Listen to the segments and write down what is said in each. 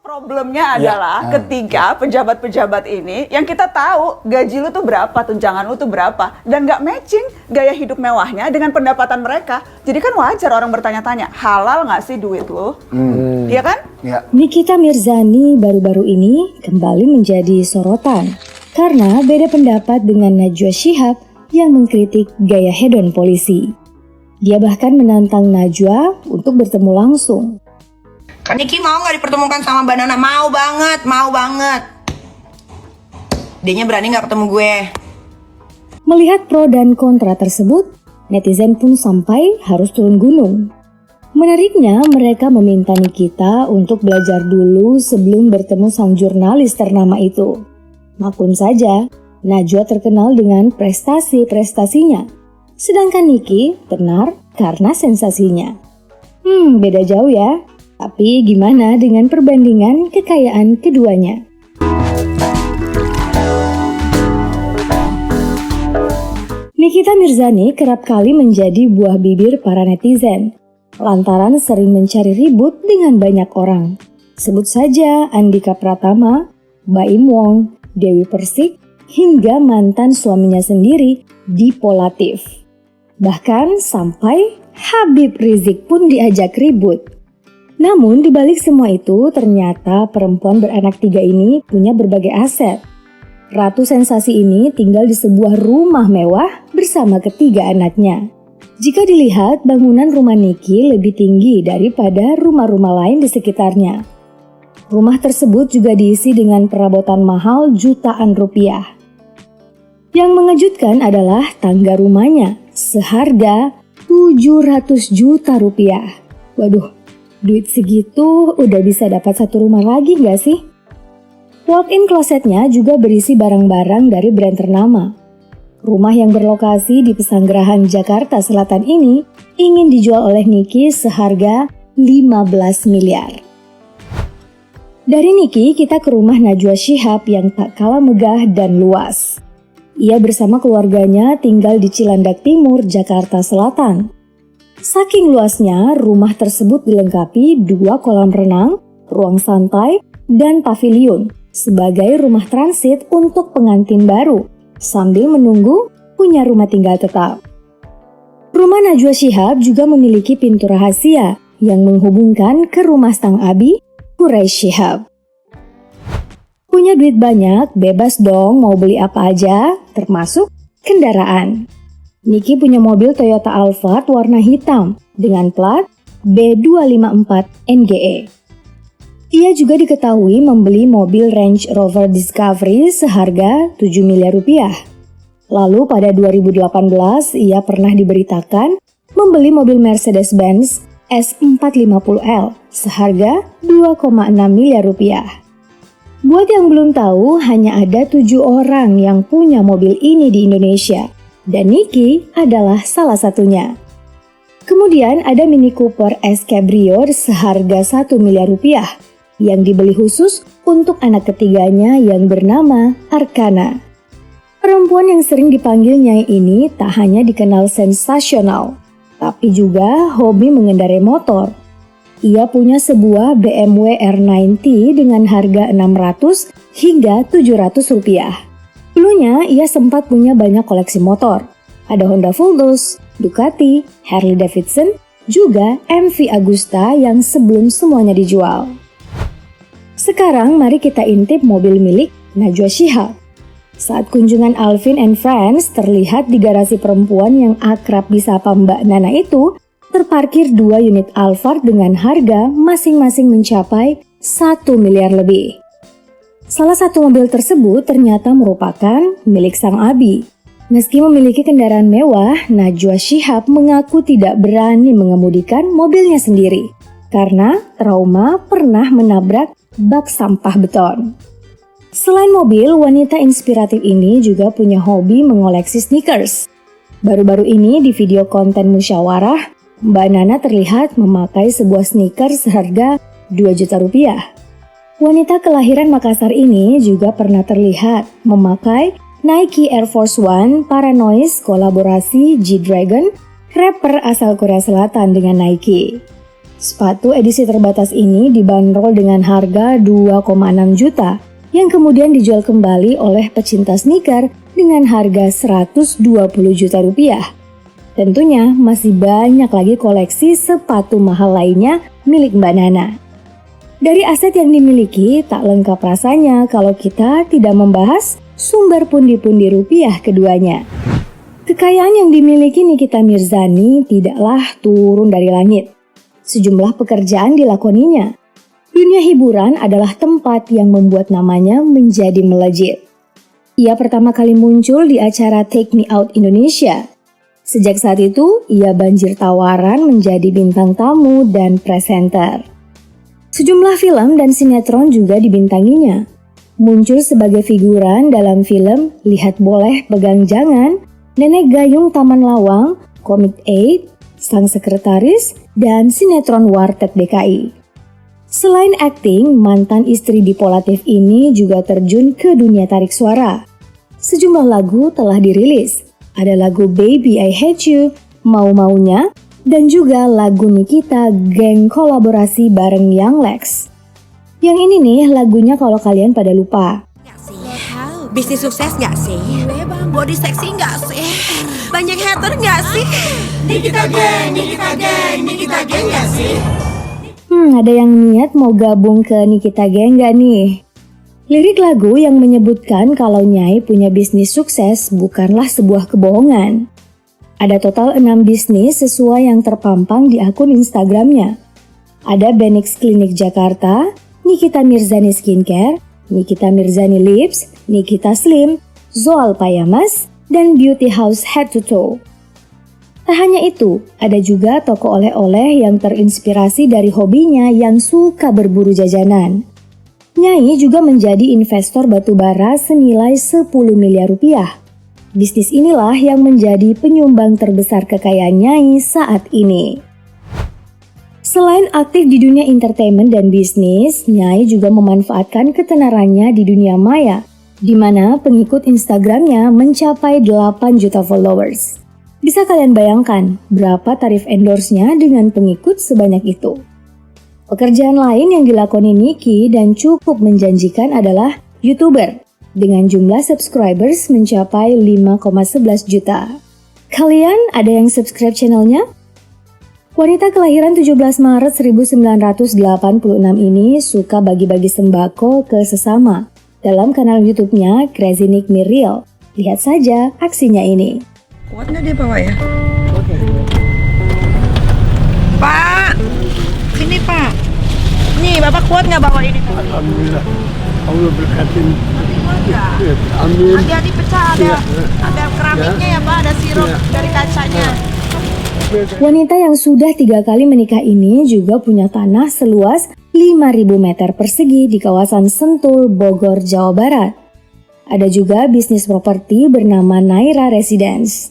Problemnya adalah ketika pejabat-pejabat ini yang kita tahu gaji lu tuh berapa, tunjangan lu tuh berapa, dan nggak matching gaya hidup mewahnya dengan pendapatan mereka. Jadi kan wajar orang bertanya-tanya, halal nggak sih duit lu? Iya kan? Ya. Nikita Mirzani baru-baru ini kembali menjadi sorotan karena beda pendapat dengan Najwa Shihab yang mengkritik gaya hedon polisi. Dia bahkan menantang Najwa untuk bertemu langsung. Niki mau nggak dipertemukan sama Mbak Nana? Mau banget. Dianya berani nggak ketemu gue? Melihat pro dan kontra tersebut, netizen pun sampai harus turun gunung. Menariknya, mereka meminta Nikita untuk belajar dulu sebelum bertemu sang jurnalis ternama itu. Maklum saja, Najwa terkenal dengan prestasi-prestasinya, sedangkan Niki tenar karena sensasinya. Beda jauh ya. Tapi gimana dengan perbandingan kekayaan keduanya? Nikita Mirzani kerap kali menjadi buah bibir para netizen lantaran sering mencari ribut dengan banyak orang. Sebut saja Andika Pratama, Baim Wong, Dewi Persik, hingga mantan suaminya sendiri, Dipo Latif. Bahkan sampai Habib Rizik pun diajak ribut. Namun dibalik semua itu ternyata perempuan beranak 3 ini punya berbagai aset. Ratu sensasi ini tinggal di sebuah rumah mewah bersama ketiga anaknya. Jika dilihat, bangunan rumah Niki lebih tinggi daripada rumah-rumah lain di sekitarnya. Rumah tersebut juga diisi dengan perabotan mahal jutaan rupiah. Yang mengejutkan adalah tangga rumahnya seharga 700 juta rupiah. Waduh, duit segitu udah bisa dapat satu rumah lagi gak sih? Walk-in klosetnya juga berisi barang-barang dari brand ternama. Rumah yang berlokasi di Pesanggerahan Jakarta Selatan ini ingin dijual oleh Niki seharga 15 miliar. Dari Niki kita ke rumah Najwa Shihab yang tak kalah megah dan luas. Ia bersama keluarganya tinggal di Cilandak Timur, Jakarta Selatan. Saking luasnya, rumah tersebut dilengkapi 2 kolam renang, ruang santai, dan pavilion sebagai rumah transit untuk pengantin baru sambil menunggu punya rumah tinggal tetap. Rumah Najwa Shihab juga memiliki pintu rahasia yang menghubungkan ke rumah sang abi, Quraish Shihab. Punya duit banyak, bebas dong mau beli apa aja, termasuk kendaraan. Niki punya mobil Toyota Alphard warna hitam dengan plat B254 NGE. Ia juga diketahui membeli mobil Range Rover Discovery seharga 7 miliar rupiah. Lalu pada 2018 ia pernah diberitakan membeli mobil Mercedes-Benz S450L seharga 2,6 miliar rupiah. Buat yang belum tahu, hanya ada 7 orang yang punya mobil ini di Indonesia. Dan Niki adalah salah satunya. Kemudian ada Mini Cooper S Cabrio seharga 1 miliar rupiah yang dibeli khusus untuk anak ketiganya yang bernama Arkana. Perempuan yang sering dipanggil Nyai ini tak hanya dikenal sensasional, tapi juga hobi mengendarai motor. Ia punya sebuah BMW R90 dengan harga 600 hingga 700 rupiah. Dulunya ia sempat punya banyak koleksi motor. Ada Honda Fuldos, Ducati, Harley Davidson, juga MV Agusta yang sebelum semuanya dijual. Sekarang mari kita intip mobil milik Najwa Shihab. Saat kunjungan Alvin and Friends terlihat di garasi perempuan yang akrab disapa Mbak Nana itu, terparkir 2 unit Alphard dengan harga masing-masing mencapai 1 miliar lebih. Salah satu mobil tersebut ternyata merupakan milik sang abi. Meski memiliki kendaraan mewah, Najwa Shihab mengaku tidak berani mengemudikan mobilnya sendiri karena trauma pernah menabrak bak sampah beton. Selain mobil, wanita inspiratif ini juga punya hobi mengoleksi sneakers. Baru-baru ini di video konten musyawarah, Mbak Nana terlihat memakai sebuah sneakers seharga 2 juta rupiah. Wanita kelahiran Makassar ini juga pernah terlihat memakai Nike Air Force One Paranoise kolaborasi G-Dragon, rapper asal Korea Selatan dengan Nike. Sepatu edisi terbatas ini dibanderol dengan harga 2,6 juta yang kemudian dijual kembali oleh pecinta sneaker dengan harga 120 juta rupiah. Tentunya masih banyak lagi koleksi sepatu mahal lainnya milik Mbak Nana. Dari aset yang dimiliki, tak lengkap rasanya kalau kita tidak membahas sumber pundi-pundi rupiah keduanya. Kekayaan yang dimiliki Nikita Mirzani tidaklah turun dari langit. Sejumlah pekerjaan dilakoninya. Dunia hiburan adalah tempat yang membuat namanya menjadi melejit. Ia pertama kali muncul di acara Take Me Out Indonesia. Sejak saat itu, ia banjir tawaran menjadi bintang tamu dan presenter. Sejumlah film dan sinetron juga dibintanginya. Muncul sebagai figuran dalam film Lihat Boleh Pegang Jangan, Nenek Gayung Taman Lawang, Komik 8, Sang Sekretaris, dan sinetron Warteg DKI. Selain akting, mantan istri dipolatif ini juga terjun ke dunia tarik suara. Sejumlah lagu telah dirilis. Ada lagu Baby I Hate You, Mau-Maunya, dan juga lagu Nikita Geng kolaborasi bareng Young Lex. Yang ini nih lagunya kalau kalian pada lupa. Bisnis sukses gak sih? Body seksi gak sih? Banyak hater gak sih? Nikita Geng gak sih? Ada yang niat mau gabung ke Nikita Geng gak nih? Lirik lagu yang menyebutkan kalau Nyai punya bisnis sukses bukanlah sebuah kebohongan. Ada total 6 bisnis sesuai yang terpampang di akun Instagramnya. Ada Benix Klinik Jakarta, Nikita Mirzani Skincare, Nikita Mirzani Lips, Nikita Slim, Zoal Payamas, dan Beauty House Head to Toe. Tak hanya itu, ada juga toko oleh-oleh yang terinspirasi dari hobinya yang suka berburu jajanan. Nyai juga menjadi investor batubara senilai 10 miliar rupiah. Bisnis inilah yang menjadi penyumbang terbesar kekayaan Nyai saat ini. Selain aktif di dunia entertainment dan bisnis, Nyai juga memanfaatkan ketenarannya di dunia maya, di mana pengikut Instagramnya mencapai 8 juta followers. Bisa kalian bayangkan berapa tarif endorse-nya dengan pengikut sebanyak itu? Pekerjaan lain yang dilakoni Niki dan cukup menjanjikan adalah YouTuber dengan jumlah subscribers mencapai 5,11 juta. Kalian ada yang subscribe channelnya? Wanita kelahiran 17 Maret 1986 ini suka bagi-bagi sembako ke sesama dalam kanal YouTube-nya Crazy Nick Me Real. Lihat saja aksinya ini. Kuat nggak dia bawa ya? Pak, sini Pak. Nih, Bapak kuat nggak bawa ini? Alhamdulillah, Allah berkatin. Kuat nggak? Amin. Hati-hati pecah, ada keramiknya ya Pak, ada sirup dari kacanya. Wanita yang sudah 3 kali menikah ini juga punya tanah seluas 5.000 meter persegi di kawasan Sentul, Bogor, Jawa Barat. Ada juga bisnis properti bernama Naira Residence.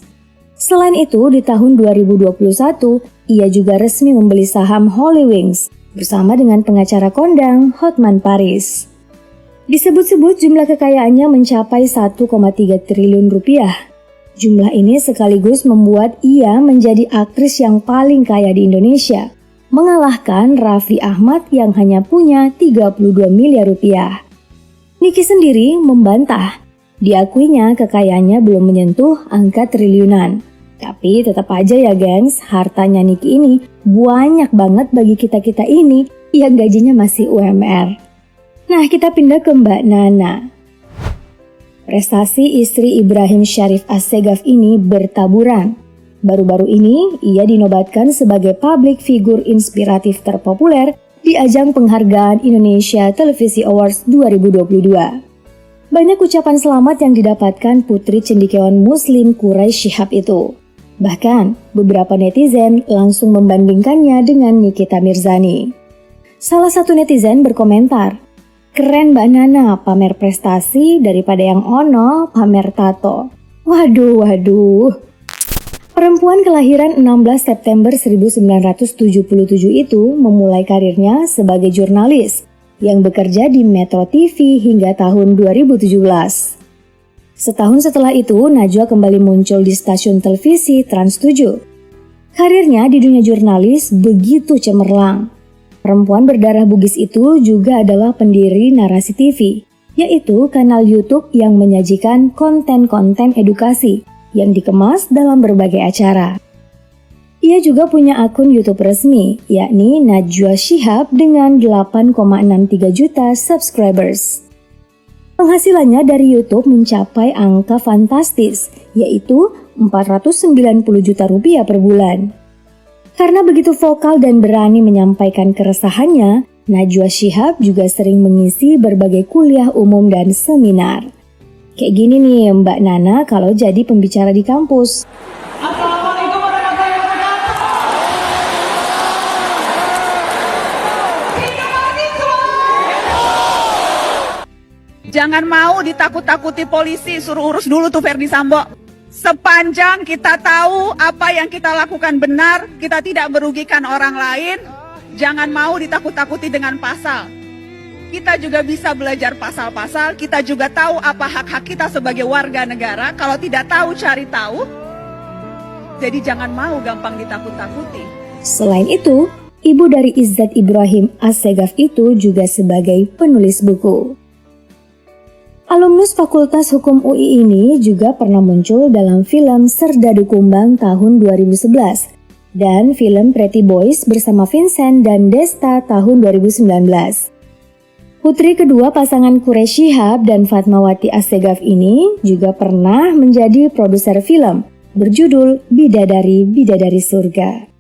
Selain itu, di tahun 2021, ia juga resmi membeli saham Holy Wings bersama dengan pengacara kondang Hotman Paris. Disebut-sebut jumlah kekayaannya mencapai 1,3 triliun rupiah. Jumlah ini sekaligus membuat ia menjadi aktris yang paling kaya di Indonesia, mengalahkan Raffi Ahmad yang hanya punya 32 miliar rupiah. Niki sendiri membantah. Diakuinya kekayaannya belum menyentuh angka triliunan. Tapi tetap aja ya gengs, hartanya Niki ini banyak banget bagi kita-kita ini yang gajinya masih UMR. Nah, kita pindah ke Mbak Nana. Prestasi istri Ibrahim Syarif Assegaf ini bertaburan. Baru-baru ini, ia dinobatkan sebagai public figure inspiratif terpopuler di ajang penghargaan Indonesia Televisi Awards 2022. Banyak ucapan selamat yang didapatkan putri cendekiawan Muslim Quraisy Shihab itu. Bahkan, beberapa netizen langsung membandingkannya dengan Nikita Mirzani. Salah satu netizen berkomentar, "Keren Mbak Nana pamer prestasi daripada yang ono pamer tato." Waduh. Perempuan kelahiran 16 September 1977 itu memulai karirnya sebagai jurnalis yang bekerja di Metro TV hingga tahun 2017. Setahun setelah itu, Najwa kembali muncul di stasiun televisi Trans 7. Karirnya di dunia jurnalis begitu cemerlang. Perempuan berdarah Bugis itu juga adalah pendiri Narasi TV, yaitu kanal YouTube yang menyajikan konten-konten edukasi yang dikemas dalam berbagai acara. Ia juga punya akun YouTube resmi, yakni Najwa Shihab dengan 8,63 juta subscribers. Penghasilannya dari YouTube mencapai angka fantastis, yaitu 490 juta rupiah per bulan. Karena begitu vokal dan berani menyampaikan keresahannya, Najwa Shihab juga sering mengisi berbagai kuliah umum dan seminar. Kayak gini nih Mbak Nana kalau jadi pembicara di kampus. Jangan mau ditakut-takuti polisi, suruh urus dulu tuh Verdi Sambo. Sepanjang kita tahu apa yang kita lakukan benar, kita tidak merugikan orang lain, jangan mau ditakut-takuti dengan pasal. Kita juga bisa belajar pasal-pasal, kita juga tahu apa hak-hak kita sebagai warga negara. Kalau tidak tahu, cari tahu. Jadi jangan mau gampang ditakut-takuti. Selain itu, ibu dari Izzat Ibrahim Assegaf itu juga sebagai penulis buku. Alumnus Fakultas Hukum UI ini juga pernah muncul dalam film Serdadu Kumbang tahun 2011 dan film Pretty Boys bersama Vincent dan Desta tahun 2019. Putri kedua pasangan Quraish Shihab dan Fatmawati Assegaf ini juga pernah menjadi produser film berjudul Bidadari Bidadari Surga.